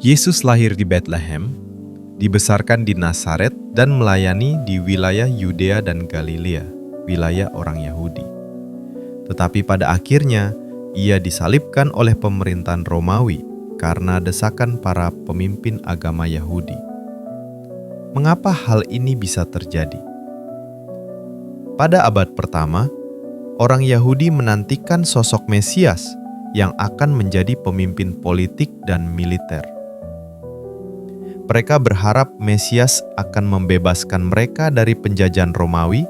Yesus lahir di Betlehem, dibesarkan di Nazaret dan melayani di wilayah Yudea dan Galilea, wilayah orang Yahudi. Tetapi pada akhirnya, ia disalibkan oleh pemerintahan Romawi karena desakan para pemimpin agama Yahudi. Mengapa hal ini bisa terjadi? Pada abad pertama, orang Yahudi menantikan sosok Mesias yang akan menjadi pemimpin politik dan militer. Mereka berharap Mesias akan membebaskan mereka dari penjajahan Romawi,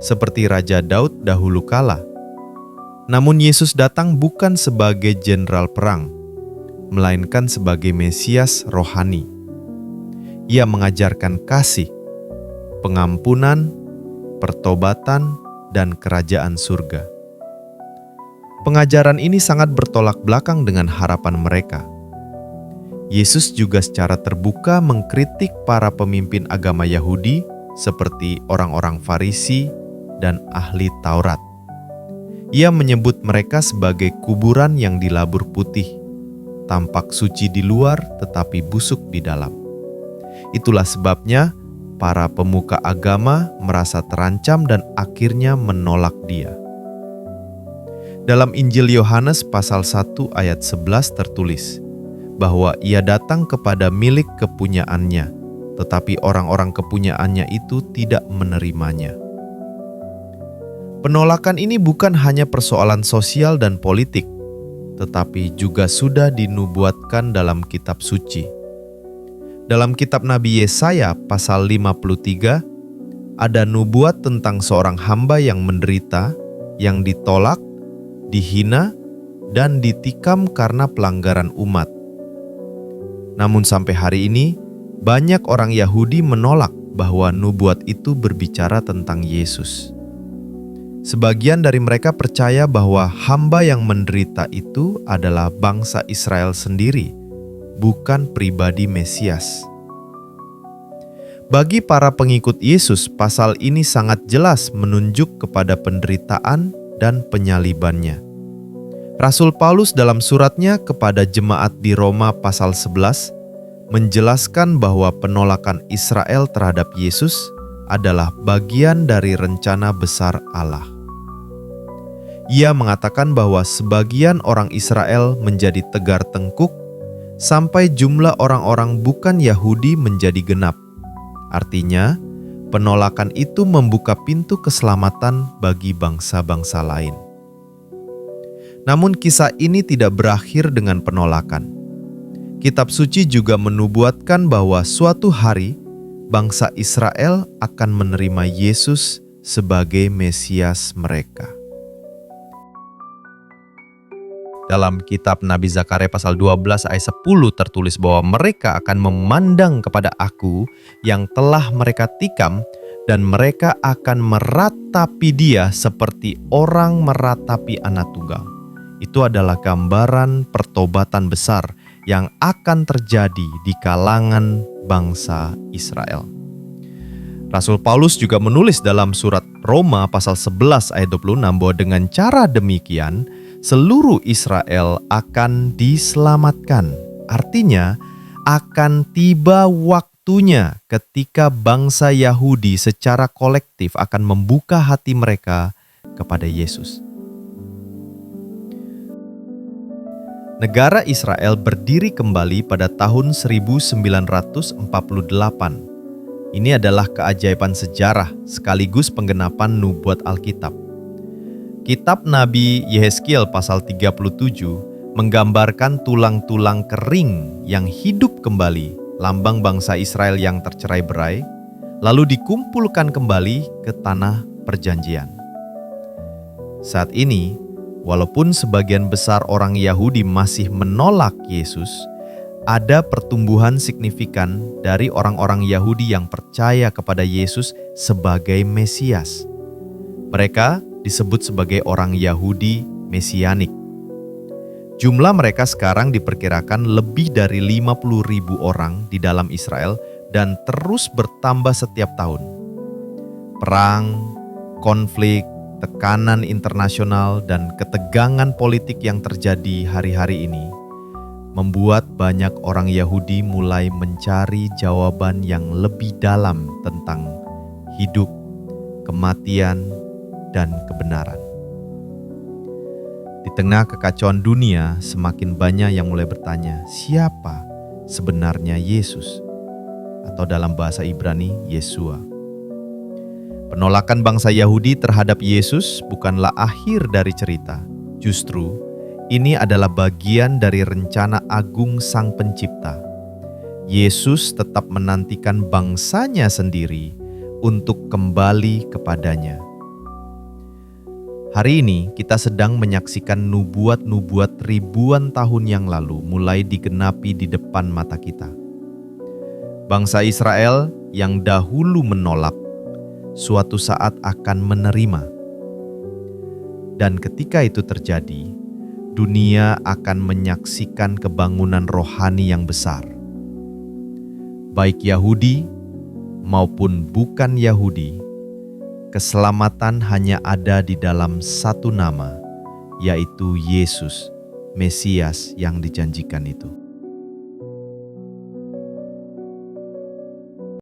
seperti Raja Daud dahulu kala. Namun Yesus datang bukan sebagai jenderal perang, melainkan sebagai Mesias rohani. Ia mengajarkan kasih, pengampunan, pertobatan, dan kerajaan surga. Pengajaran ini sangat bertolak belakang dengan harapan mereka. Yesus juga secara terbuka mengkritik para pemimpin agama Yahudi seperti orang-orang Farisi dan ahli Taurat. Ia menyebut mereka sebagai kuburan yang dilabur putih, tampak suci di luar tetapi busuk di dalam. Itulah sebabnya para pemuka agama merasa terancam dan akhirnya menolak Dia. Dalam Injil Yohanes pasal 1 ayat 11 tertulis bahwa Ia datang kepada milik kepunyaannya, tetapi orang-orang kepunyaannya itu tidak menerimanya. Penolakan ini bukan hanya persoalan sosial dan politik, tetapi juga sudah dinubuatkan dalam kitab suci. Dalam kitab Nabi Yesaya pasal 53, ada nubuat tentang seorang hamba yang menderita, yang ditolak, dihina, dan ditikam karena pelanggaran umat. Namun sampai hari ini, banyak orang Yahudi menolak bahwa nubuat itu berbicara tentang Yesus. Sebagian dari mereka percaya bahwa hamba yang menderita itu adalah bangsa Israel sendiri, bukan pribadi Mesias. Bagi para pengikut Yesus, pasal ini sangat jelas menunjuk kepada penderitaan dan penyalibannya. Rasul Paulus dalam suratnya kepada jemaat di Roma pasal 11 menjelaskan bahwa penolakan Israel terhadap Yesus adalah bagian dari rencana besar Allah. Ia mengatakan bahwa sebagian orang Israel menjadi tegar tengkuk sampai jumlah orang-orang bukan Yahudi menjadi genap. Artinya, penolakan itu membuka pintu keselamatan bagi bangsa-bangsa lain. Namun kisah ini tidak berakhir dengan penolakan. Kitab suci juga menubuatkan bahwa suatu hari bangsa Israel akan menerima Yesus sebagai Mesias mereka. Dalam kitab Nabi Zakaria pasal 12 ayat 10 tertulis bahwa mereka akan memandang kepada Aku yang telah mereka tikam, dan mereka akan meratapi Dia seperti orang meratapi anak tunggal. Itu adalah gambaran pertobatan besar yang akan terjadi di kalangan bangsa Israel. Rasul Paulus juga menulis dalam surat Roma pasal 11 ayat 26 bahwa dengan cara demikian seluruh Israel akan diselamatkan. Artinya akan tiba waktunya ketika bangsa Yahudi secara kolektif akan membuka hati mereka kepada Yesus. Negara Israel berdiri kembali pada tahun 1948. Ini adalah keajaiban sejarah sekaligus penggenapan nubuat Alkitab. Kitab Nabi Yehezkiel pasal 37 menggambarkan tulang-tulang kering yang hidup kembali, lambang bangsa Israel yang tercerai-berai, lalu dikumpulkan kembali ke tanah perjanjian. Saat ini, walaupun sebagian besar orang Yahudi masih menolak Yesus, ada pertumbuhan signifikan dari orang-orang Yahudi yang percaya kepada Yesus sebagai Mesias. Mereka disebut sebagai orang Yahudi Mesianik. Jumlah mereka sekarang diperkirakan lebih dari 50.000 orang di dalam Israel dan terus bertambah setiap tahun. Perang, konflik, tekanan internasional, dan ketegangan politik yang terjadi hari-hari ini membuat banyak orang Yahudi mulai mencari jawaban yang lebih dalam tentang hidup, kematian, dan kebenaran. Di tengah kekacauan dunia, semakin banyak yang mulai bertanya, siapa sebenarnya Yesus? Atau dalam bahasa Ibrani, Yeshua. Penolakan bangsa Yahudi terhadap Yesus bukanlah akhir dari cerita. Justru, ini adalah bagian dari rencana agung Sang Pencipta. Yesus tetap menantikan bangsanya sendiri untuk kembali kepadanya. Hari ini kita sedang menyaksikan nubuat-nubuat ribuan tahun yang lalu mulai digenapi di depan mata kita. Bangsa Israel yang dahulu menolak, suatu saat akan menerima. Dan ketika itu terjadi, dunia akan menyaksikan kebangunan rohani yang besar. Baik Yahudi maupun bukan Yahudi, keselamatan hanya ada di dalam satu nama, yaitu Yesus, Mesias yang dijanjikan itu.